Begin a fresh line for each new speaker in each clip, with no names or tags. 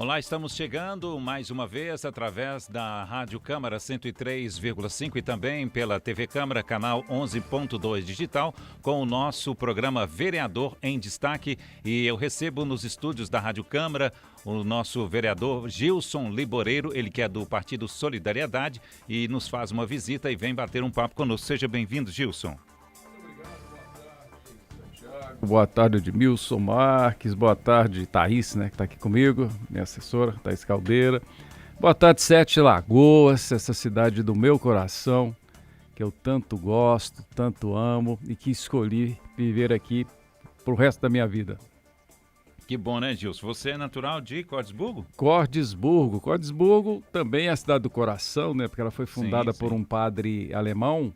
Olá, estamos chegando mais uma vez através da Rádio Câmara 103,5 e também pela TV Câmara, canal 11.2 digital, com o nosso programa Vereador em Destaque. E eu recebo nos estúdios da Rádio Câmara o nosso vereador Gilson Liboreiro, ele que é do Partido Solidariedade e nos faz uma visita e vem bater um papo conosco. Seja bem-vindo, Gilson.
Boa tarde, Edmilson Marques. Boa tarde, Thaís, que está aqui comigo, minha assessora, Thaís Caldeira. Boa tarde, Sete Lagoas, essa cidade do meu coração, que eu tanto gosto, tanto amo e que escolhi viver aqui pro resto da minha vida.
Que bom, né, Gilson? Você é natural de Cordisburgo?
Cordisburgo também é a cidade do coração, né? Porque ela foi fundada por um padre alemão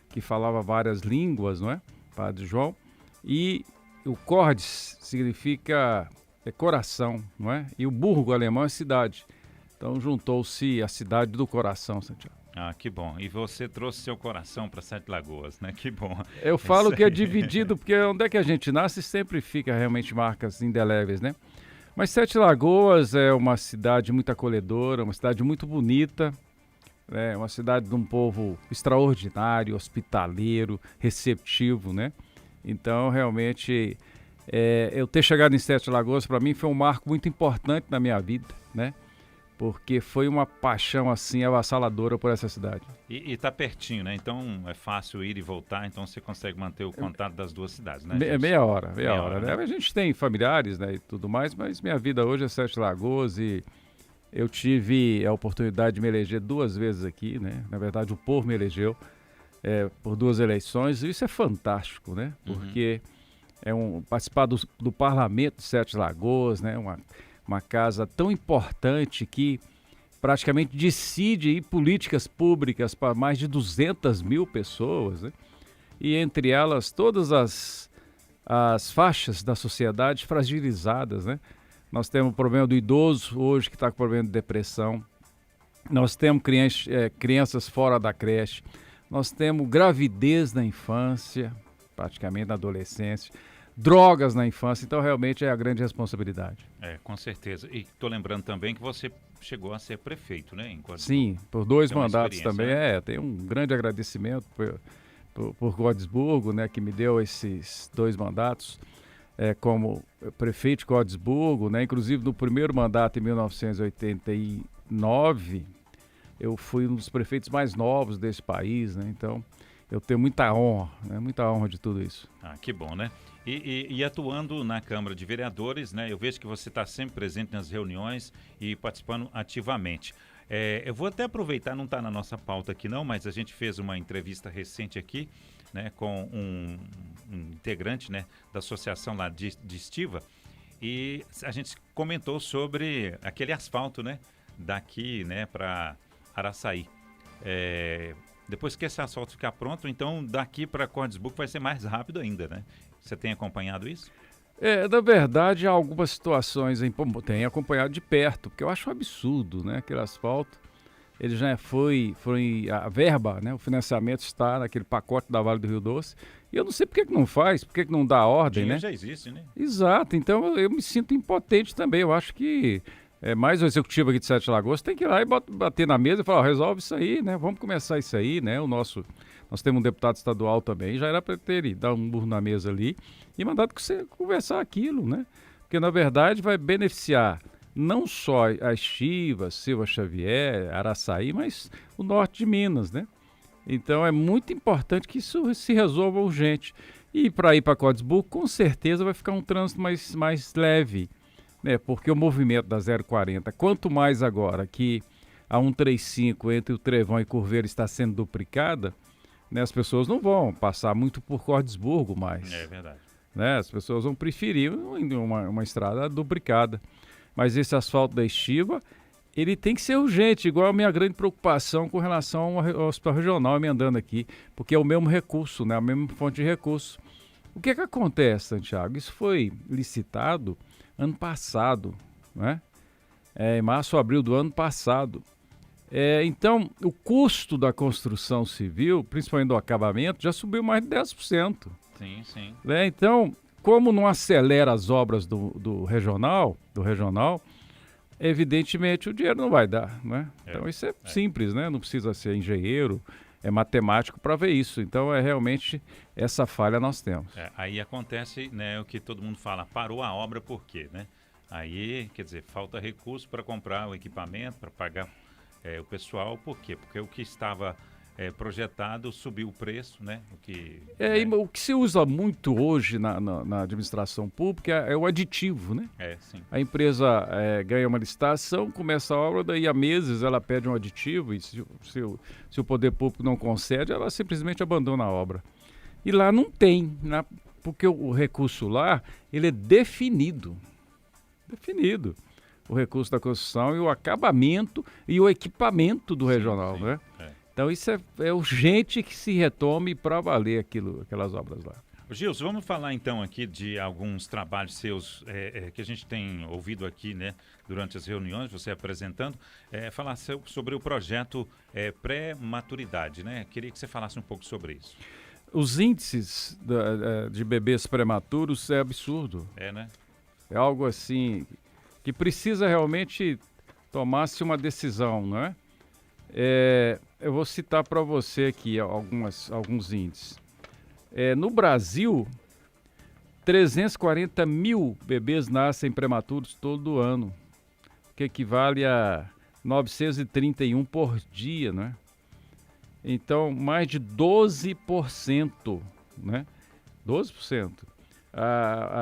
que falava várias línguas, não é? Padre João. E o Cordes significa coração, não é? E o burgo alemão é cidade. Então juntou-se a cidade do coração, Santiago.
Ah, que bom. E você trouxe seu coração para Sete Lagoas, né? Que bom.
Eu falo que é dividido, porque onde é que a gente nasce sempre fica realmente marcas indeléveis, né? Mas Sete Lagoas é uma cidade muito acolhedora, uma cidade muito bonita, né? Uma cidade de um povo extraordinário, hospitaleiro, receptivo, né? Então, realmente, eu ter chegado em Sete Lagoas, para mim, foi um marco muito importante na minha vida, né? Porque foi uma paixão, assim, avassaladora por essa cidade.
E tá pertinho, né? Então, é fácil ir e voltar, então você consegue manter o contato das duas cidades, né?
Meia hora, né?
Né?
A gente tem familiares, né, e tudo mais, mas minha vida hoje é Sete Lagoas e eu tive a oportunidade de me eleger 2 vezes aqui, né? Na verdade, o povo me elegeu. Por 2 eleições, e isso é fantástico, né? Porque participar do parlamento de Sete Lagoas, né? Uma casa tão importante que praticamente decide políticas públicas para mais de 200 mil pessoas, né? E entre elas todas as faixas da sociedade fragilizadas, né? Nós temos o problema do idoso hoje que está com problema de depressão, nós temos crianças fora da creche, nós temos gravidez na infância, praticamente na adolescência, drogas na infância, então realmente é a grande responsabilidade.
Com certeza. E estou lembrando também que você chegou a ser prefeito, né?
Sim, por 2
Tem uma
mandatos também,
né?
Tem um grande agradecimento por Cordisburgo, né, que me deu esses 2 mandatos como prefeito de Cordisburgo, né, inclusive no primeiro mandato em 1989, eu fui um dos prefeitos mais novos desse país, né? Então eu tenho muita honra, né? Muita honra de tudo isso.
Ah, que bom, né? E atuando na Câmara de Vereadores, né? Eu vejo que você está sempre presente nas reuniões e participando ativamente. Eu vou até aproveitar, não está na nossa pauta aqui não, mas a gente fez uma entrevista recente aqui, né? Com um integrante, né? Da associação lá de Estiva, e a gente comentou sobre aquele asfalto, né? Daqui, né? Para Araçaí. Depois que esse asfalto ficar pronto, então daqui para Cordisburgo vai ser mais rápido ainda, né? Você tem acompanhado isso?
Na verdade, há algumas situações, tenho acompanhado de perto, porque eu acho um absurdo, né? Aquele asfalto, ele já foi a verba, né? O financiamento está naquele pacote da Vale do Rio Doce, e eu não sei por que não faz, por que não dá ordem, né?
Já existe, né?
Exato, então eu me sinto impotente também, eu acho que mais o executivo aqui de Sete Lagoas tem que ir lá e bater na mesa e falar, resolve isso aí, né? Vamos começar isso aí, né? Nós temos um deputado estadual também, já era para ter dar um burro na mesa ali e mandado você conversar aquilo, né? Porque, na verdade, vai beneficiar não só a Estiva, Silva Xavier, Araçaí, mas o norte de Minas, né? Então, é muito importante que isso se resolva urgente. E para ir para Cordisburgo, com certeza vai ficar um trânsito mais leve, né, porque o movimento da 040, quanto mais agora que a 135 entre o Trevão e Curveiro está sendo duplicada, né, as pessoas não vão passar muito por Cordisburgo mais.
É verdade.
Né, as pessoas vão preferir uma estrada duplicada. Mas esse asfalto da Estiva, ele tem que ser urgente, igual a minha grande preocupação com relação ao hospital regional emendando aqui, porque é o mesmo recurso, né, a mesma fonte de recurso. O que acontece, Santiago? Isso foi licitado ano passado, né? Em março, abril do ano passado. Então, o custo da construção civil, principalmente do acabamento, já subiu mais de 10%.
Sim, sim.
Né? Então, como não acelera as obras do regional, evidentemente o dinheiro não vai dar, né? Então isso é simples, né? Não precisa ser engenheiro, é matemático para ver isso. Então é realmente essa falha nós temos.
Aí acontece, né, o que todo mundo fala, parou a obra por quê, né? Aí, quer dizer, falta recurso para comprar o equipamento, para pagar o pessoal, por quê? Porque o que estava projetado subiu o preço, né?
O que se usa muito hoje na administração pública é o aditivo, né?
Sim.
A empresa ganha uma licitação, começa a obra, daí há meses ela pede um aditivo e se o poder público não concede, ela simplesmente abandona a obra. E lá não tem, né? Porque o recurso lá, ele é definido. O recurso da construção e o acabamento e o equipamento do regional, né? Então isso é urgente que se retome para valer aquelas obras lá.
Gilson, vamos falar então aqui de alguns trabalhos seus que a gente tem ouvido aqui, né, durante as reuniões, você apresentando, falar sobre o projeto pré-maturidade, né? Queria que você falasse um pouco sobre isso.
Os índices de bebês prematuros é absurdo.
Né?
É algo assim que precisa realmente tomar-se uma decisão, não é? Eu vou citar para você aqui alguns índices. No Brasil, 340 mil bebês nascem prematuros todo ano, que equivale a 931 por dia, né? Então, mais de 12%, né? 12%.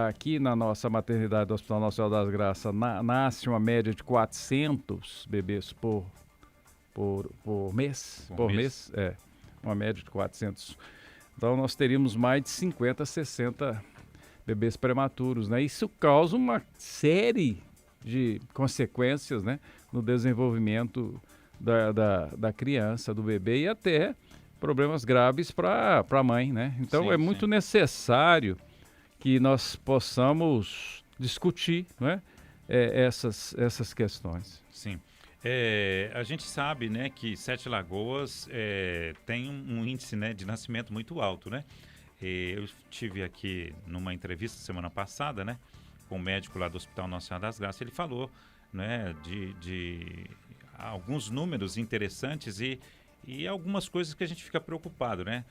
Aqui na nossa maternidade do Hospital Nacional das Graças, nasce uma média de 400 bebês por mês. Uma média de 400. Então nós teríamos mais de 50, 60 bebês prematuros, né? Isso causa uma série de consequências, né, no desenvolvimento da criança, do bebê e até problemas graves para a mãe, né? Então
sim,
muito necessário que nós possamos discutir, né, essas questões.
Sim. A gente sabe, né, que Sete Lagoas tem um índice, né, de nascimento muito alto, né? Eu estive aqui numa entrevista semana passada, né, com um médico lá do Hospital Nossa Senhora das Graças. Ele falou, né, de alguns números interessantes e algumas coisas que a gente fica preocupado, né?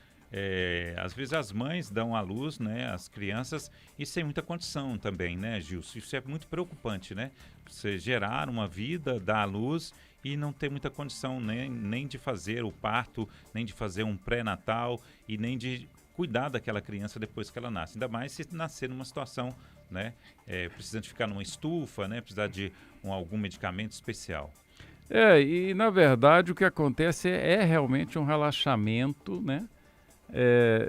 Às vezes as mães dão à luz, né, as crianças e sem muita condição também, né, Gilson? Isso é muito preocupante, né? Você gerar uma vida, dar à luz e não ter muita condição nem de fazer o parto, nem de fazer um pré-natal e nem de cuidar daquela criança depois que ela nasce. Ainda mais se nascer numa situação, né, precisando ficar numa estufa, né, precisar de algum medicamento especial.
E na verdade o que acontece é realmente um relaxamento, né,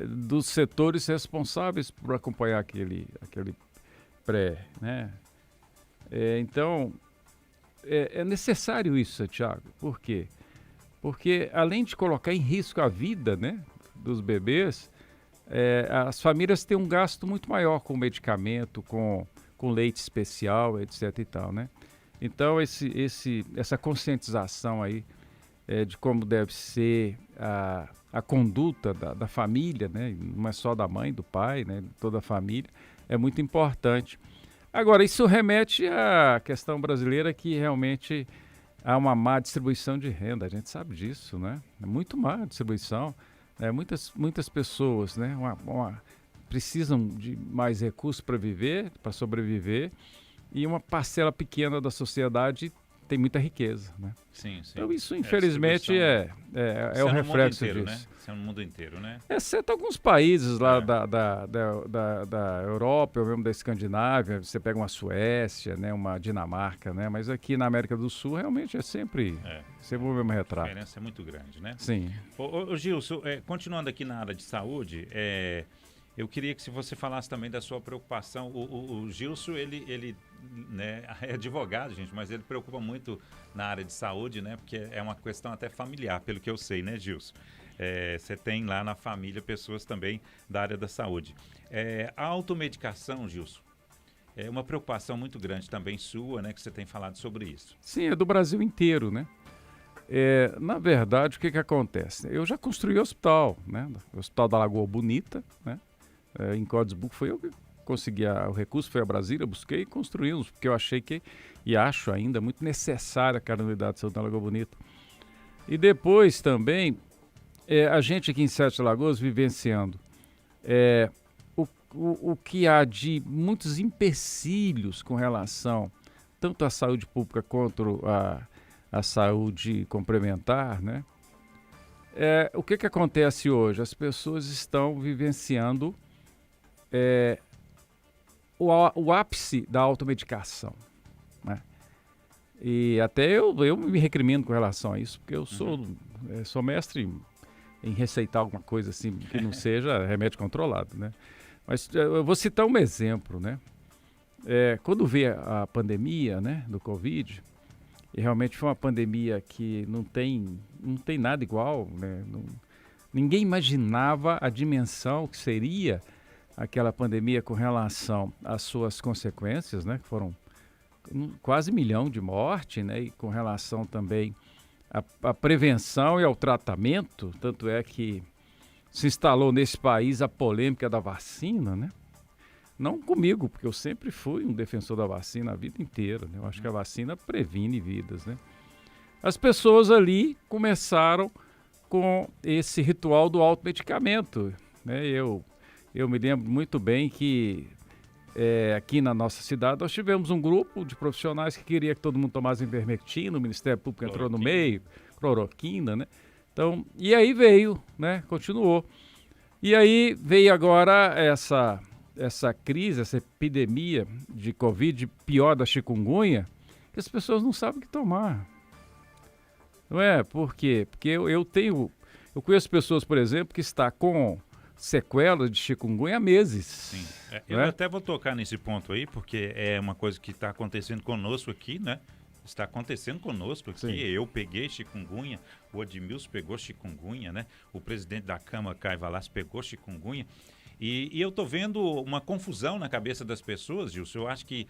dos setores responsáveis por acompanhar aquele pré, né? Então, é necessário isso, Santiago. Por quê? Porque além de colocar em risco a vida, né, dos bebês, as famílias têm um gasto muito maior com medicamento, com leite especial, etc. e tal, né? Então, essa conscientização aí de como deve ser a conduta da família, né? Não é só da mãe, do pai, né? De toda a família, é muito importante. Agora, isso remete à questão brasileira que realmente há uma má distribuição de renda, a gente sabe disso, né? É muito má a distribuição. Muitas pessoas, né? Precisam de mais recursos para viver, para sobreviver, e uma parcela pequena da sociedade tem muita riqueza, né?
Sim, sim.
Então isso, infelizmente, é o reflexo disso.
Né? Isso é no mundo inteiro, né?
Exceto alguns países lá da Europa, ou mesmo da Escandinávia, você pega uma Suécia, né, uma Dinamarca, né? Mas aqui na América do Sul, realmente é sempre o mesmo retrato.
A diferença é muito grande, né?
Sim.
Ô Gilson, continuando aqui na área de saúde, eu queria que se você falasse também da sua preocupação. O Gilson, ele né, é advogado, gente, mas ele preocupa muito na área de saúde, né? Porque é uma questão até familiar, pelo que eu sei, né, Gilson? Você tem lá na família pessoas também da área da saúde. A automedicação, Gilson, é uma preocupação muito grande também sua, né? Que você tem falado sobre isso.
Sim, é do Brasil inteiro, né? Na verdade, o que acontece? Eu já construí o hospital, né? O Hospital da Lagoa Bonita, né? Em Código foi eu que consegui o recurso, fui a Brasília, busquei e construímos, porque eu achei que, e acho ainda, muito necessária aquela unidade de saúde na Lagoa Bonita. E depois também, a gente aqui em Sete Lagoas vivenciando o que há de muitos empecilhos com relação tanto à saúde pública quanto à saúde complementar, né? O que acontece hoje? As pessoas estão vivenciando o ápice da automedicação, né? E até eu me recrimino com relação a isso, porque eu sou mestre em receitar alguma coisa assim que não seja remédio controlado, né? Mas eu vou citar um exemplo, né? Quando veio a pandemia, né, do Covid, e realmente foi uma pandemia que não tem nada igual, né? Ninguém imaginava a dimensão que seria aquela pandemia com relação às suas consequências, né? Que foram quase 1 milhão de mortes, né? E com relação também à prevenção e ao tratamento, tanto é que se instalou nesse país a polêmica da vacina, né? Não comigo, porque eu sempre fui um defensor da vacina a vida inteira, né? Eu acho que a vacina previne vidas, né? As pessoas ali começaram com esse ritual do automedicamento, né? Eu me lembro muito bem que aqui na nossa cidade nós tivemos um grupo de profissionais que queria que todo mundo tomasse ivermectina, o Ministério Público entrou no meio, cloroquina, né? Então, e aí veio, né? Continuou. E aí veio agora essa crise, essa epidemia de Covid, pior da chikungunya, que as pessoas não sabem o que tomar. Não é? Por quê? Porque eu conheço pessoas, por exemplo, que está com sequelas de chikungunya há meses.
Sim. Eu até vou tocar nesse ponto aí, porque é uma coisa que está acontecendo conosco aqui, né? Está acontecendo conosco aqui. Sim. Eu peguei chikungunya, o Admilson pegou chikungunya, né? O presidente da Câmara, Caio Valasco, pegou chikungunya. E eu estou vendo uma confusão na cabeça das pessoas, Gilson. Eu acho que,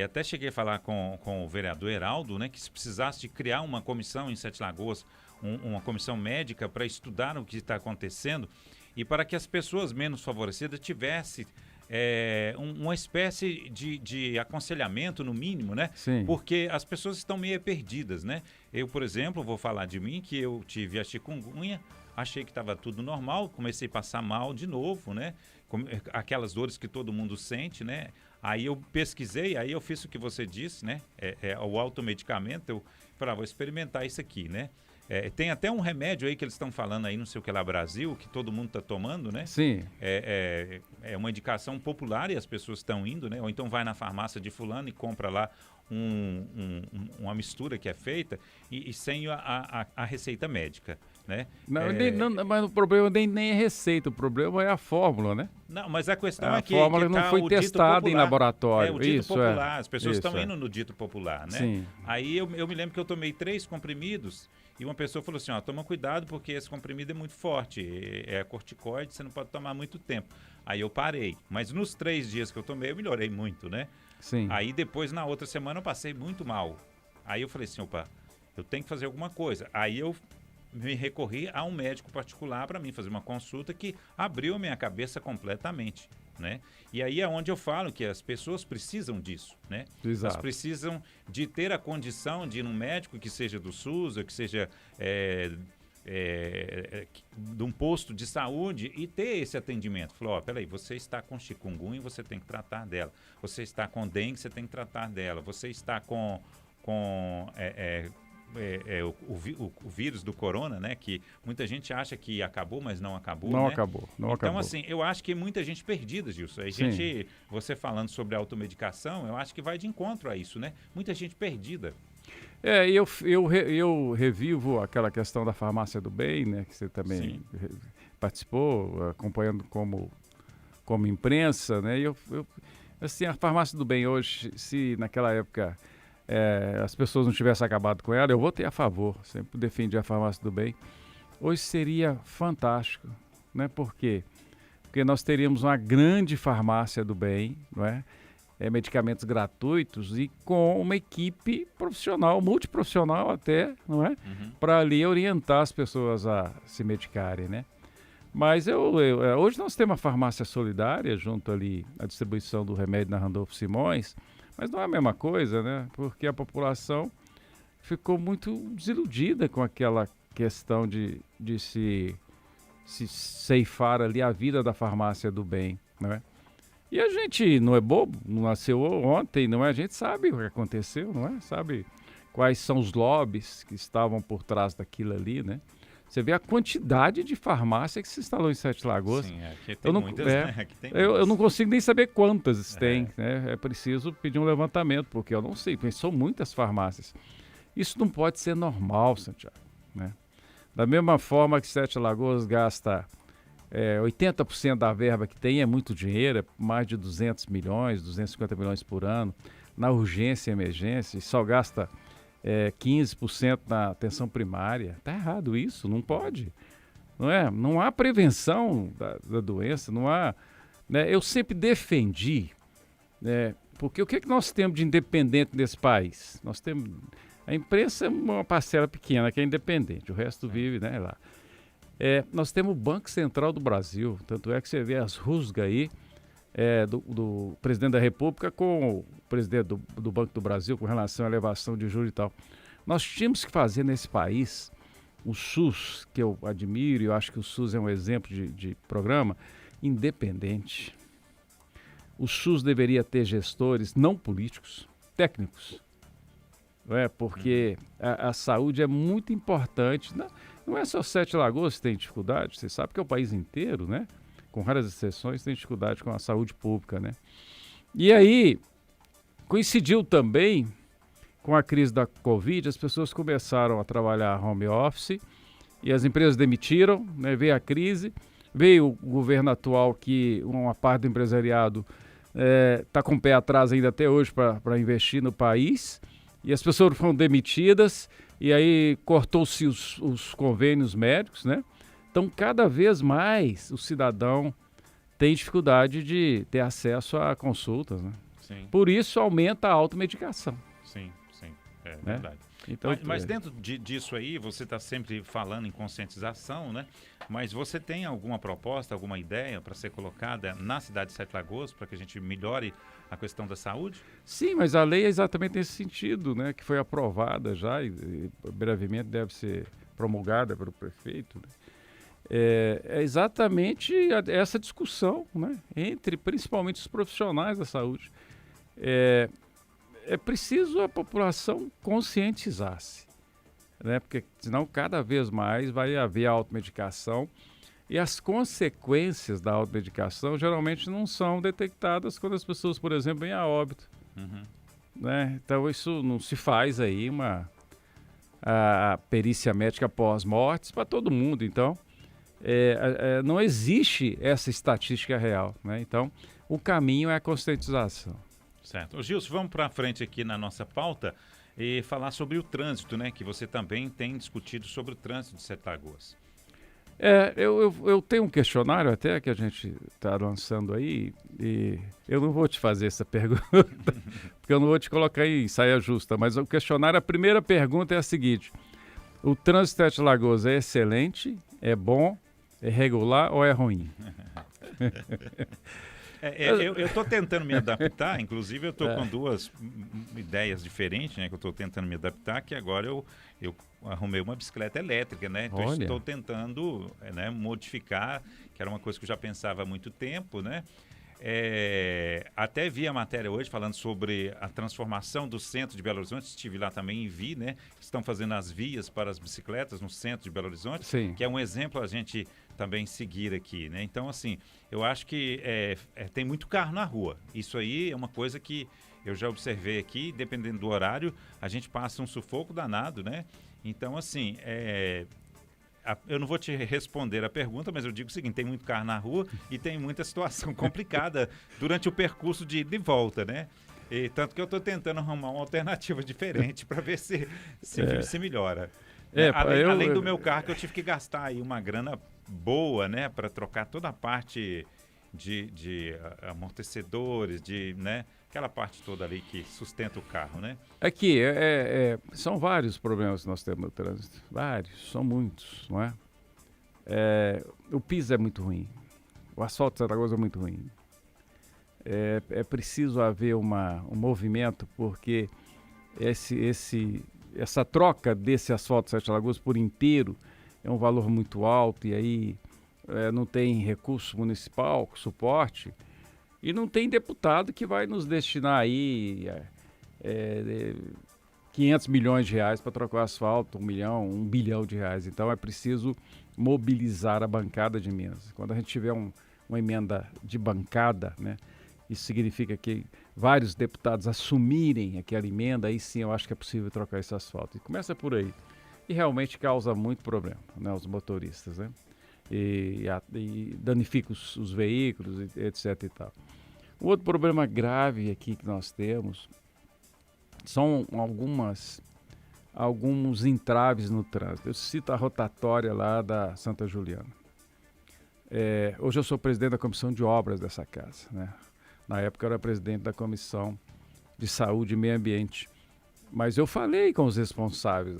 até cheguei a falar com o vereador Heraldo, né? Que se precisasse de criar uma comissão em Sete Lagoas, uma comissão médica para estudar o que está acontecendo e para que as pessoas menos favorecidas tivessem uma espécie de aconselhamento, no mínimo, né?
Sim.
Porque as pessoas estão meio perdidas, né? Eu, por exemplo, vou falar de mim, que eu tive a chikungunya, achei que estava tudo normal, comecei a passar mal de novo, né? Aquelas dores que todo mundo sente, né? Aí eu pesquisei, aí eu fiz o que você disse, né? O automedicamento, eu falei, vou experimentar isso aqui, né? Tem até um remédio aí que eles estão falando aí, não sei o que lá, Brasil, que todo mundo está tomando, né?
Sim.
É uma indicação popular e as pessoas estão indo, né? Ou então vai na farmácia de fulano e compra lá uma mistura que é feita e sem a receita médica, né?
Mas o problema nem é receita, o problema é a fórmula, né?
Não, mas a questão é que
a fórmula não foi testada em laboratório.
O dito popular, as pessoas estão indo no dito popular, né?
Sim.
Aí eu me lembro que eu tomei 3 comprimidos e uma pessoa falou assim, toma cuidado porque esse comprimido é muito forte, é corticoide, você não pode tomar muito tempo. Aí eu parei, mas nos 3 dias que eu tomei eu melhorei muito, né?
Sim.
Aí depois, na outra semana, eu passei muito mal. Aí eu falei assim, eu tenho que fazer alguma coisa. Aí eu me recorri a um médico particular para mim fazer uma consulta que abriu a minha cabeça completamente, né? E aí é onde eu falo que as pessoas precisam disso, né?
Exato.
Elas precisam de ter a condição de ir num médico que seja do SUS, ou que seja de um posto de saúde e ter esse atendimento. Falou, peraí, você está com chikungunya, você tem que tratar dela. Você está com dengue, você tem que tratar dela. Você está com o vírus do corona, né? Que muita gente acha que acabou, mas não acabou,
Não
né?
acabou.
Então, assim, eu acho que muita gente perdida, Gilson. Você falando sobre a automedicação, eu acho que vai de encontro a isso, né? Muita gente perdida.
Eu revivo aquela questão da farmácia do bem, né? Que você também participou, acompanhando como imprensa, né? Assim, a farmácia do bem hoje, se naquela época as pessoas não tivessem acabado com ela, eu votei a favor, sempre defendi a farmácia do bem. Hoje seria fantástico, né? Por quê? Porque nós teríamos uma grande farmácia do bem, não é? Medicamentos gratuitos e com uma equipe profissional, multiprofissional até, não é?
Uhum.
Para ali orientar as pessoas a se medicarem, né? Mas hoje nós temos a farmácia solidária junto ali à distribuição do remédio na Randolfo Simões, mas não é a mesma coisa, né? Porque a população ficou muito desiludida com aquela questão de se ceifar ali a vida da farmácia do bem, né? E a gente não é bobo, não nasceu ontem, não é? A gente sabe o que aconteceu, não é? Sabe quais são os lobbies que estavam por trás daquilo ali, né? Você vê a quantidade de farmácia que se instalou em Sete Lagoas.
Sim, aqui tem muitas, né? Aqui tem
eu não consigo nem saber quantas tem,
É.
né? É preciso pedir um levantamento, porque eu não sei, mas são muitas farmácias. Isso não pode ser normal, Santiago, né? Da mesma forma que Sete Lagoas gasta 80% da verba que tem, é muito dinheiro, é mais de 200 milhões, 250 milhões por ano, na urgência e emergência, e só gasta 15% na atenção primária. Está errado isso, não pode. Não é? Não há prevenção da doença, não há... Né? Eu sempre defendi, né? Porque o que é que nós temos de independente nesse país? Nós temos... A imprensa é uma parcela pequena que é independente, o resto vive, né, lá. Nós temos o Banco Central do Brasil, tanto é que você vê as rusgas aí do presidente da República com o presidente do Banco do Brasil com relação à elevação de juros e tal. Nós tínhamos que fazer nesse país o SUS, que eu admiro, e eu acho que o SUS é um exemplo de programa, independente. O SUS deveria ter gestores não políticos, técnicos. Porque a saúde é muito importante. Não é só Sete Lagoas que tem dificuldade, você sabe que é o país inteiro, né? Com raras exceções, tem dificuldade com a saúde pública, né? E aí, coincidiu também com a crise da Covid, as pessoas começaram a trabalhar home office e as empresas demitiram, né? Veio a crise, veio o governo atual que uma parte do empresariado está com o pé atrás ainda até hoje para investir no país. E as pessoas foram demitidas, e aí cortou-se os convênios médicos, né? Então, cada vez mais o cidadão tem dificuldade de ter acesso a consultas, né?
Sim.
Por isso, aumenta a automedicação.
Sim, é
né?
verdade.
Então,
Mas dentro disso aí, você está sempre falando em conscientização, né? Mas você tem alguma proposta, alguma ideia para ser colocada na cidade de Sete Lagoas para que a gente melhore a questão da saúde?
Sim, mas a lei é exatamente nesse sentido, né? Que foi aprovada já e brevemente deve ser promulgada pelo prefeito, né? É exatamente essa discussão, né? Entre principalmente os profissionais da saúde. É preciso a população conscientizar-se, né? Porque senão cada vez mais vai haver automedicação e as consequências da automedicação geralmente não são detectadas quando as pessoas, por exemplo, vêm a óbito. Né? Então isso não se faz aí a perícia médica pós-mortes para todo mundo. Então não existe essa estatística real, né? Então o caminho é a conscientização.
Certo. Ô, Gilson, vamos para frente aqui na nossa pauta e falar sobre o trânsito, né? Que você também tem discutido sobre o trânsito de Sete Lagoas.
Eu tenho um questionário até que a gente está lançando aí e eu não vou te fazer essa pergunta, porque eu não vou te colocar em saia justa, mas o questionário, a primeira pergunta é a seguinte: o trânsito de Sete Lagoas é excelente, é bom, é regular ou é ruim?
Eu estou tentando me adaptar, inclusive eu estou com duas ideias diferentes, né? Que eu estou tentando me adaptar, que agora eu arrumei uma bicicleta elétrica, né? Então estou tentando modificar, que era uma coisa que eu já pensava há muito tempo, né? Até vi a matéria hoje falando sobre a transformação do centro de Belo Horizonte, estive lá também e vi, né? Estão fazendo as vias para as bicicletas no centro de Belo Horizonte,
Sim.
Que é um exemplo a gente também seguir aqui, né? Então, assim, eu acho que tem muito carro na rua. Isso aí é uma coisa que eu já observei aqui, dependendo do horário, a gente passa um sufoco danado, né? Então, assim, eu não vou te responder a pergunta, mas eu digo o seguinte: tem muito carro na rua e tem muita situação complicada durante o percurso de ida e volta, né? E tanto que eu estou tentando arrumar uma alternativa diferente para ver se melhora. Além do meu carro, que eu tive que gastar aí uma grana boa, né? Para trocar toda a parte de amortecedores, né? Aquela parte toda ali que sustenta o carro, né?
Aqui, são vários problemas que nós temos no trânsito. Vários, são muitos, não é? O piso é muito ruim, o asfalto de Santa Cruz é muito ruim. É preciso haver um movimento, porque essa troca desse asfalto de Sete Lagoas por inteiro é um valor muito alto, e aí não tem recurso municipal, suporte, e não tem deputado que vai nos destinar aí 500 milhões de reais para trocar o asfalto, 1 milhão, 1 bilhão de reais. Então é preciso mobilizar a bancada de Minas. Quando a gente tiver uma emenda de bancada, né, isso significa que vários deputados assumirem aquela emenda, aí sim eu acho que é possível trocar esse asfalto. E começa por aí. E realmente causa muito problema, né, os motoristas, né? E danifica os veículos, etc. e tal. Um outro problema grave aqui que nós temos são alguns entraves no trânsito. Eu cito a rotatória lá da Santa Juliana. Hoje eu sou presidente da comissão de obras dessa casa, né? Na época eu era presidente da comissão de saúde e meio ambiente. Mas eu falei com os responsáveis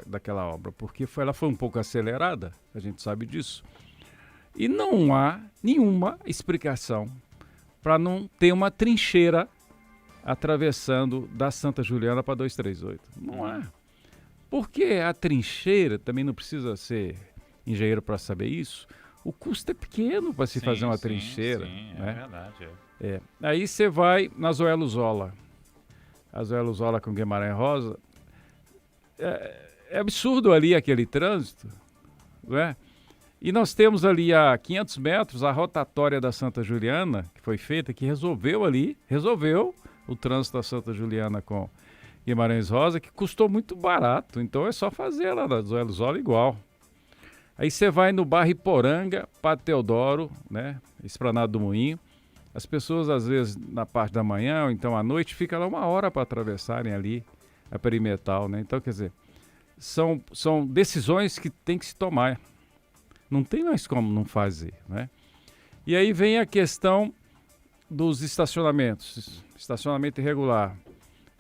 daquela obra, porque ela foi um pouco acelerada, a gente sabe disso. E não há nenhuma explicação para não ter uma trincheira atravessando da Santa Juliana para 238. Não há. Porque a trincheira, também não precisa ser engenheiro para saber isso, o custo é pequeno para se fazer uma trincheira.
Sim,
né?
É verdade.
Aí você vai na Zoelo Zola. A Zoelo Zola com Guimarães Rosa. É absurdo ali aquele trânsito, não é? E nós temos ali a 500 metros a rotatória da Santa Juliana, que foi feita, que resolveu o trânsito da Santa Juliana com Guimarães Rosa, que custou muito barato. Então é só fazer lá na Zoelo Zola igual. Aí você vai no bairro Iporanga, Padre Teodoro, né? Esplanada do Moinho. As pessoas, às vezes, na parte da manhã ou então à noite, ficam lá 1 hora para atravessarem ali a perimetral, né? Então, quer dizer, são decisões que tem que se tomar. Não tem mais como não fazer, né? E aí vem a questão dos estacionamentos. Estacionamento irregular.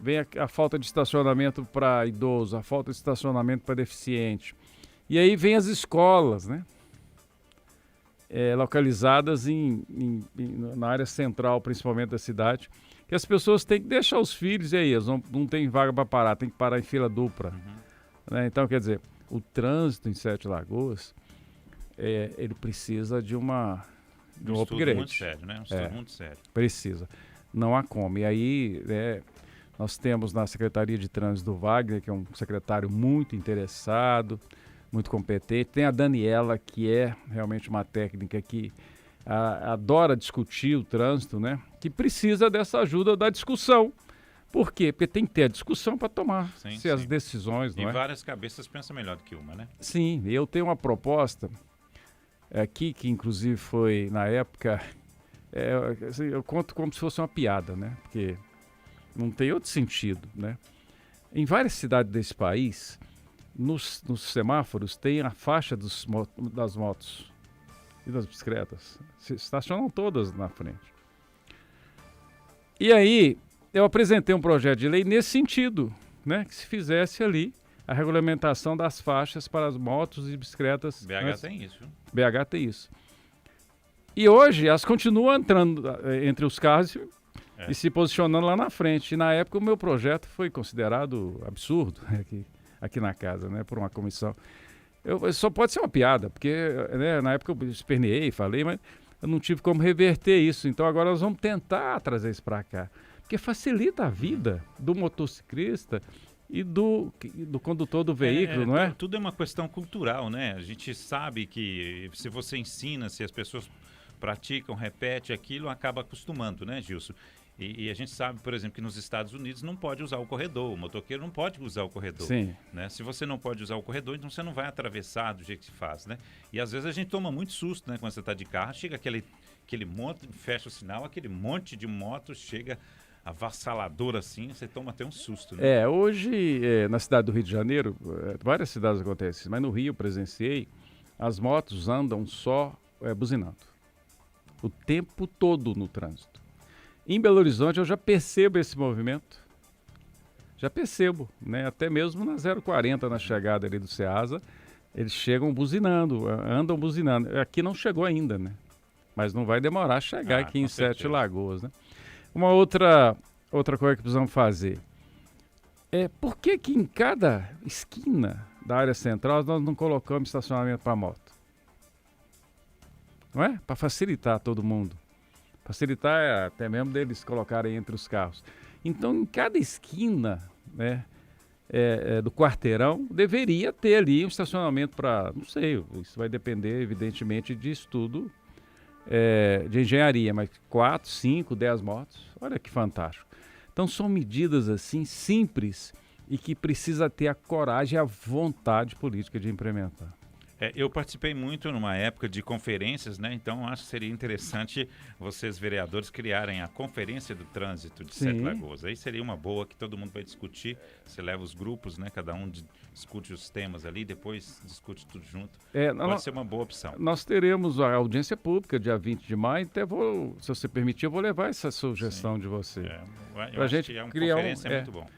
Vem a falta de estacionamento para idoso, a falta de estacionamento para deficiente. E aí vem as escolas, né? Localizadas na área central, principalmente da cidade, que as pessoas têm que deixar os filhos, e aí eles não tem vaga para parar, tem que parar em fila dupla. Né? Então, quer dizer, o trânsito em Sete Lagoas, ele precisa de um upgrade.
Muito sério, né? Um estudo muito sério.
Precisa. Não há como. E aí, nós temos na Secretaria de Trânsito do Wagner, que é um secretário muito interessado, muito competente. Tem a Daniela, que é realmente uma técnica que adora discutir o trânsito, né? Que precisa dessa ajuda da discussão. Por quê? Porque tem que ter a discussão para tomar as decisões, não é?
E várias cabeças pensam melhor do que uma, né?
Sim, eu tenho uma proposta aqui, que inclusive foi, na época, eu conto como se fosse uma piada, né? Porque não tem outro sentido, né? Em várias cidades desse país, nos semáforos tem a faixa das motos e das bicicletas. Se estacionam todas na frente. E aí, eu apresentei um projeto de lei nesse sentido, né? Que se fizesse ali a regulamentação das faixas para as motos e bicicletas.
BH tem isso.
BH tem isso. E hoje elas continuam entrando entre os carros e se posicionando lá na frente. E na época o meu projeto foi considerado absurdo aqui na casa, né, por uma comissão. Só pode ser uma piada, porque na época eu esperneei, falei, mas eu não tive como reverter isso. Então agora nós vamos tentar trazer isso para cá. Porque facilita a vida do motociclista e do condutor do veículo, não é?
Tudo é uma questão cultural, né? A gente sabe que se você ensina, se as pessoas praticam, repetem aquilo, acaba acostumando, né, Gilson? E a gente sabe, por exemplo, que nos Estados Unidos não pode usar o corredor, o motoqueiro não pode usar o corredor.
Sim.
Né? Se você não pode usar o corredor, então você não vai atravessar do jeito que se faz, né? E às vezes a gente toma muito susto, né? Quando você está de carro, chega aquele monte, fecha o sinal, aquele monte de moto chega avassalador assim, você toma até um susto, né?
Hoje, na cidade do Rio de Janeiro, várias cidades acontecem, mas no Rio eu presenciei, as motos andam só buzinando. O tempo todo no trânsito. Em Belo Horizonte eu já percebo esse movimento. Já percebo, né? Até mesmo na 040, na chegada ali do Ceasa, Eles chegam buzinando, andam buzinando. Aqui não chegou ainda, né? Mas não vai demorar a chegar aqui em Sete Lagoas, né? Uma outra coisa que precisamos fazer é por que em cada esquina da área central nós não colocamos estacionamento para moto? Não é? Para facilitar todo mundo. Facilitar até mesmo deles colocarem entre os carros. Então, em cada esquina, né, do quarteirão, deveria ter ali um estacionamento para, não sei, isso vai depender, evidentemente, de estudo de engenharia, mas 4, 5, 10 motos, olha que fantástico. Então, são medidas assim simples e que precisa ter a coragem e a vontade política de implementar.
Eu participei muito numa época de conferências, né? Então acho que seria interessante vocês, vereadores, criarem a Conferência do Trânsito de Sete Lagoas. Aí seria uma boa que todo mundo vai discutir. Você leva os grupos, né? Cada um discute os temas ali, depois discute tudo junto. Pode ser uma boa opção.
Nós teremos a audiência pública dia 20 de maio, até se você permitir, eu vou levar essa sugestão de você.
Eu acho que uma conferência é muito bom.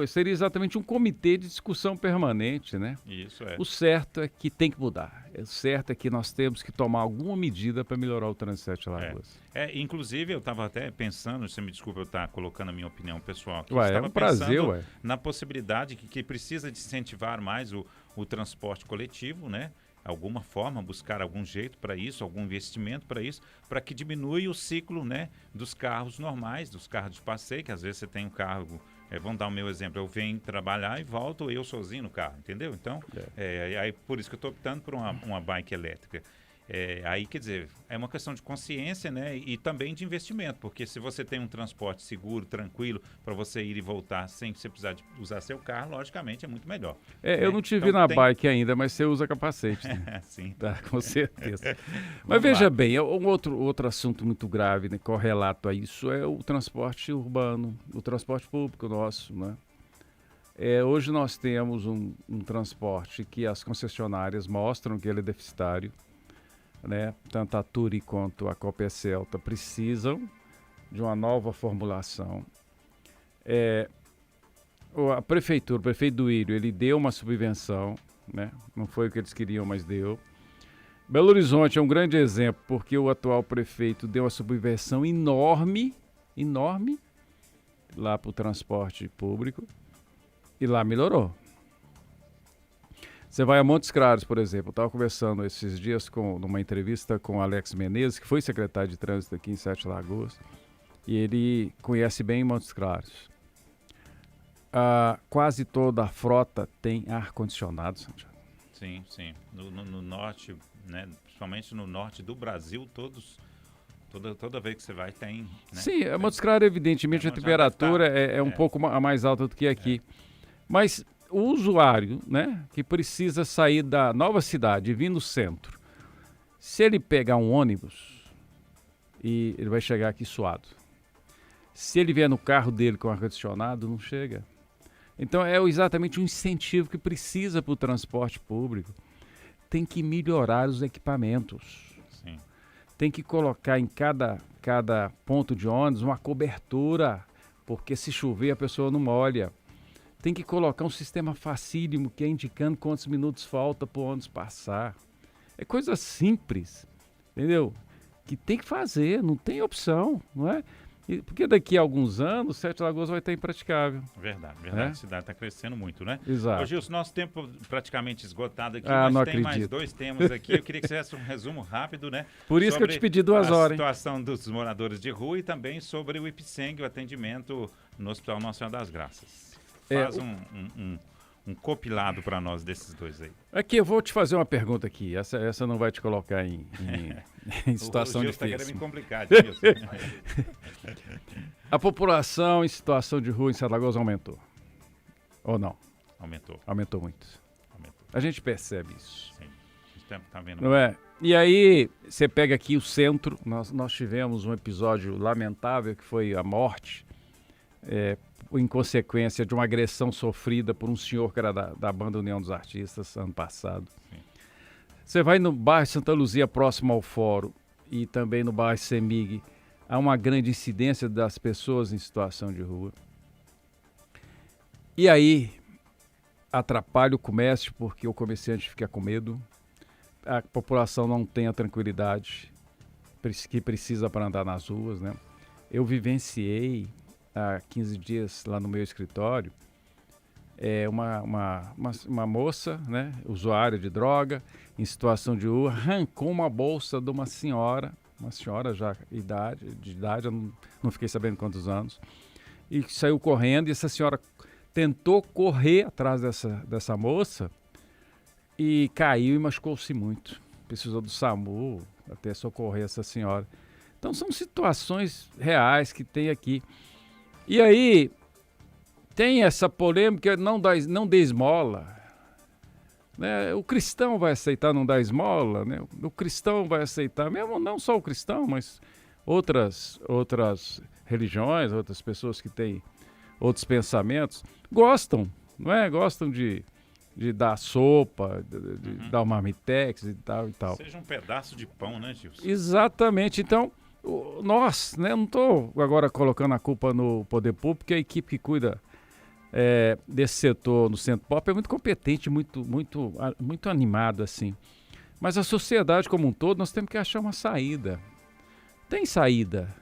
Seria exatamente um comitê de discussão permanente, né?
Isso é.
O certo é que tem que mudar. O certo é que nós temos que tomar alguma medida para melhorar o trânsito de Sete Lagoas.
Inclusive, eu estava até pensando, você me desculpa eu estar colocando a minha opinião pessoal aqui.
É um prazer,
na possibilidade que precisa de incentivar mais o transporte coletivo, né? Alguma forma, buscar algum jeito para isso, algum investimento para isso, para que diminua o ciclo, né, dos carros normais, dos carros de passeio, que às vezes você tem um carro... vamos dar o meu exemplo, eu venho trabalhar e volto eu sozinho no carro, entendeu? Então, aí por isso que eu estou optando por uma bike elétrica. Aí, quer dizer, é uma questão de consciência, né? E também de investimento, porque se você tem um transporte seguro, tranquilo, para você ir e voltar sem você precisar de usar seu carro, logicamente é muito melhor.
Eu não te vi na bike ainda, mas você usa capacete. Né?
Sim.
Tá, com certeza. Mas veja bem, um outro assunto muito grave, né, correlato a isso, é o transporte urbano, o transporte público nosso, né? Hoje nós temos um transporte que as concessionárias mostram que ele é deficitário, né? Tanto a Turi quanto a Copé Celta precisam de uma nova formulação. A prefeitura, o prefeito Duílio, ele deu uma subvenção, né? Não foi o que eles queriam, mas deu. Belo Horizonte é um grande exemplo, porque o atual prefeito deu uma subvenção enorme lá para o transporte público e lá melhorou. Você vai a Montes Claros, por exemplo. Eu estava conversando esses dias numa entrevista com o Alex Menezes, que foi secretário de trânsito aqui em Sete Lagoas, e ele conhece bem Montes Claros. Quase toda a frota tem ar-condicionado, Santiago.
Sim. No norte, né? Principalmente no norte do Brasil, toda vez que você vai tem... Né?
Sim, a Montes Claros, evidentemente, a temperatura é um pouco mais alta do que aqui. Mas... o usuário, né, que precisa sair da nova cidade e vir no centro, se ele pegar um ônibus, ele vai chegar aqui suado. Se ele vier no carro dele com ar-condicionado, não chega. Então é exatamente um incentivo que precisa para o transporte público. Tem que melhorar os equipamentos.
Sim.
Tem que colocar em cada ponto de ônibus uma cobertura, porque se chover a pessoa não molha. Tem que colocar um sistema facílimo que é indicando quantos minutos falta para o ônibus passar. É coisa simples, entendeu? Que tem que fazer, não tem opção, não é? Porque daqui a alguns anos, Sete Lagoas vai estar impraticável.
Verdade. A cidade está crescendo muito, né?
Exato.
Ô, Gilson, nosso tempo praticamente esgotado aqui,
mas
tem
acredito.
mais 2 temas aqui. Eu queria que você fizesse um resumo rápido, né?
Por isso que eu te pedi 2 horas, hein?
A situação dos moradores de rua e também sobre o IPSENG, o atendimento no Hospital Nossa Senhora das Graças. Faz um compilado para nós desses dois aí.
Aqui, eu vou te fazer uma pergunta aqui. Essa não vai te colocar em situação difícil.
O Gilson está querendo me complicar, Gilson.
A população em situação de rua em Sete Lagoas aumentou? Ou não?
Aumentou.
Aumentou muito. A gente percebe isso.
Sim. A gente tá vendo.
Não é? E aí, você pega aqui o centro. Nós tivemos um episódio lamentável que foi a morte em consequência de uma agressão sofrida por um senhor que era da banda União dos Artistas ano passado. Sim. Você vai no bairro Santa Luzia, próximo ao Fórum, e também no bairro Semig, há uma grande incidência das pessoas em situação de rua. E aí, atrapalha o comércio porque o comerciante fica com medo, a população não tem a tranquilidade que precisa para andar nas ruas, né? Eu vivenciei há 15 dias lá no meu escritório uma moça, né, usuária de droga, em situação de rua, arrancou uma bolsa de uma senhora já de idade, eu não fiquei sabendo quantos anos, e saiu correndo, e essa senhora tentou correr atrás dessa moça e caiu e machucou-se muito. Precisou do SAMU até socorrer essa senhora. Então são situações reais que tem aqui. E aí tem essa polêmica, não dê esmola. Né? O cristão vai aceitar não dar esmola, né? O cristão vai aceitar, mesmo não só o cristão, mas outras religiões, outras pessoas que têm outros pensamentos, gostam, não é? Gostam de dar sopa, de dar uma marmitex e tal e tal.
Seja um pedaço de pão, né, Gilson?
Exatamente. Então, nós, né, eu não estou agora colocando a culpa no poder público, porque a equipe que cuida desse setor no Centro Pop é muito competente, muito animado, assim. Mas a sociedade como um todo, nós temos que achar uma saída. Tem saída.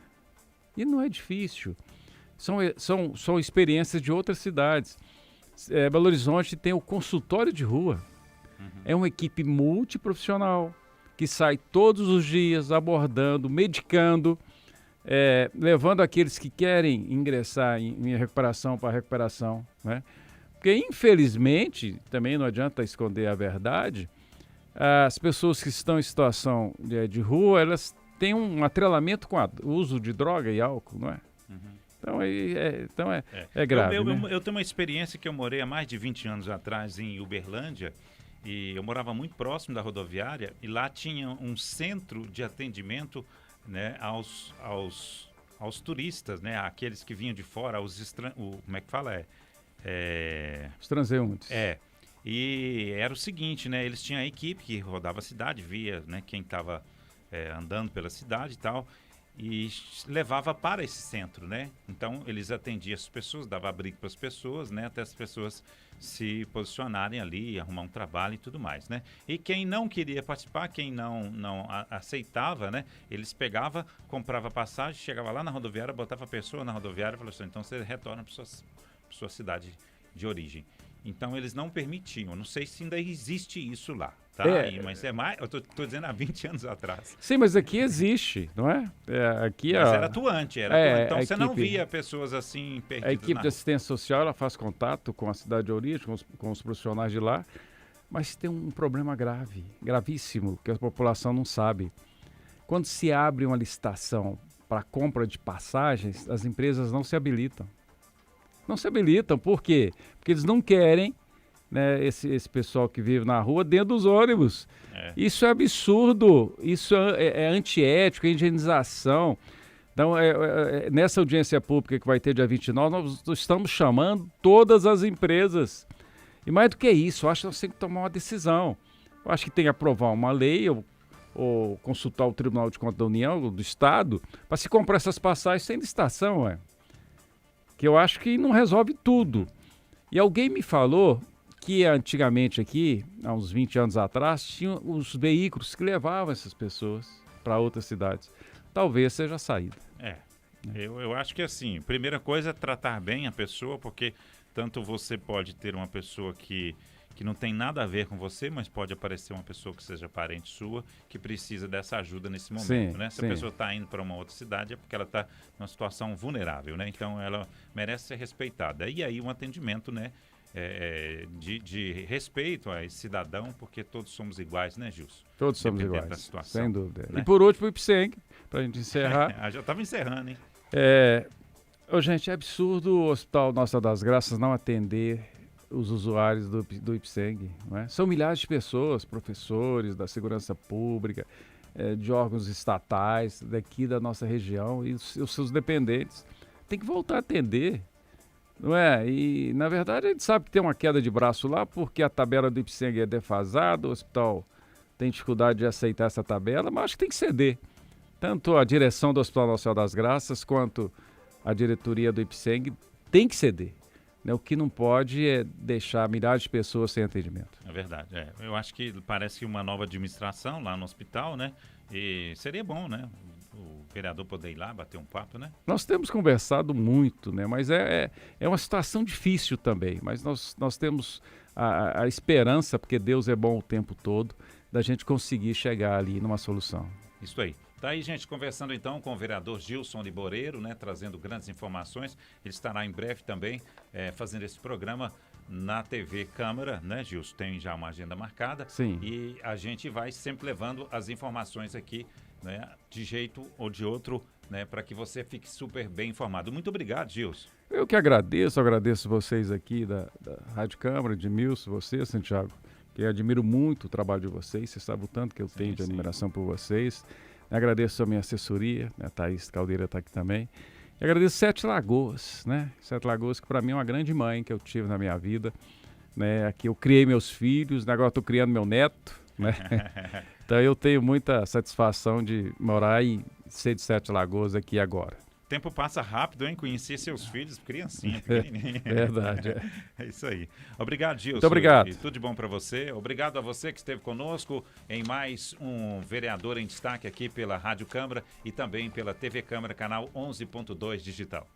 E não é difícil. São experiências de outras cidades. Belo Horizonte tem o consultório de rua. É uma equipe multiprofissional que sai todos os dias abordando, medicando, levando aqueles que querem ingressar em recuperação para recuperação, né? Porque, infelizmente, também não adianta esconder a verdade, as pessoas que estão em situação de rua, elas têm um atrelamento com o uso de droga e álcool, não é? Então é grave.
Eu tenho uma experiência que eu morei há mais de 20 anos atrás em Uberlândia, e eu morava muito próximo da rodoviária, e lá tinha um centro de atendimento, né, aos turistas, né, aqueles que vinham de fora, como é que fala?
Os transeuntes.
E era o seguinte, né, eles tinham a equipe que rodava a cidade, via, né, quem estava andando pela cidade e tal, e levava para esse centro, né? Então eles atendiam as pessoas, dava abrigo para as pessoas, né? Até as pessoas se posicionarem ali, arrumar um trabalho e tudo mais, né? E quem não queria participar, quem não aceitava, né? Eles pegavam, comprava passagem, chegava lá na rodoviária, botava a pessoa na rodoviária e falava assim, então você retorna para sua cidade de origem. Então eles não permitiam, não sei se ainda existe isso lá. Tá, mas eu tô dizendo há 20 anos atrás.
Sim, mas aqui existe, não é?
Mas era atuante, então você não via pessoas assim perdidas.
A equipe de assistência social, ela faz contato com a cidade de origem, com os profissionais de lá, mas tem um problema gravíssimo, que a população não sabe. Quando se abre uma licitação para compra de passagens, as empresas não se habilitam. Não se habilitam, por quê? Porque eles não querem, né, esse pessoal que vive na rua dentro dos ônibus. Isso é absurdo, isso é antiético, é higienização. Então, nessa audiência pública que vai ter dia 29, nós estamos chamando todas as empresas. E mais do que isso, eu acho que nós temos que tomar uma decisão. Eu acho que tem que aprovar uma lei ou consultar o Tribunal de Contas da União, do Estado, para se comprar essas passagens sem licitação, que eu acho que não resolve tudo. E alguém me falou que antigamente aqui, há uns 20 anos atrás, tinham os veículos que levavam essas pessoas para outras cidades. Talvez seja a saída.
Eu acho que assim, primeira coisa é tratar bem a pessoa, porque tanto você pode ter uma pessoa que não tem nada a ver com você, mas pode aparecer uma pessoa que seja parente sua, que precisa dessa ajuda nesse momento, né? Se a pessoa está indo para uma outra cidade, é porque ela está numa situação vulnerável, né? Então ela merece ser respeitada. E aí um atendimento, né? De respeito a esse cidadão, porque todos somos iguais, né, Gilson?
Todos somos iguais, sem dúvida.
Né?
E por último, o IPSENG, para a gente encerrar.
Já estava encerrando, hein?
Gente, é absurdo o Hospital Nossa das Graças não atender os usuários do IPSENG, não é? São milhares de pessoas, professores da segurança pública, de órgãos estatais, daqui da nossa região, e os seus dependentes. Tem que voltar a atender. Não é? E, na verdade, a gente sabe que tem uma queda de braço lá porque a tabela do IPSENG é defasada, o hospital tem dificuldade de aceitar essa tabela, mas acho que tem que ceder. Tanto a direção do Hospital Nossa das Graças quanto a diretoria do IPSENG tem que ceder. né? O que não pode é deixar milhares de pessoas sem atendimento.
É verdade. Eu acho que parece uma nova administração lá no hospital, né? E seria bom, né? O vereador poder ir lá, bater um papo, né?
Nós temos conversado muito, né? Mas é uma situação difícil também. Mas nós temos a esperança, porque Deus é bom o tempo todo, da gente conseguir chegar ali numa solução.
Isso aí. Tá aí, gente, conversando então com o vereador Gilson Liboreiro, né? Trazendo grandes informações. Ele estará em breve também fazendo esse programa na TV Câmara, né, Gilson? Tem já uma agenda marcada.
Sim.
E a gente vai sempre levando as informações aqui, né, de jeito ou de outro, né, para que você fique super bem informado. Muito obrigado, Gilson.
Eu que agradeço vocês aqui da Rádio Câmara, de Milson, você, Santiago, que eu admiro muito o trabalho de vocês, você sabe o tanto que eu tenho de admiração por vocês. Agradeço a minha assessoria, né, a Thaís Caldeira está aqui também. E agradeço Sete Lagoas, né? Sete Lagoas, que para mim é uma grande mãe que eu tive na minha vida, né? Aqui eu criei meus filhos, agora estou criando meu neto, né? Então eu tenho muita satisfação de morar e ser de Sete Lagoas aqui agora.
O tempo passa rápido, hein? Conhecer seus filhos, criancinha, pequenininha.
Verdade.
É isso aí. Obrigado, Gilson.
Muito obrigado.
E tudo de bom para você. Obrigado a você que esteve conosco em mais um Vereador em Destaque aqui pela Rádio Câmara e também pela TV Câmara, canal 11.2 digital.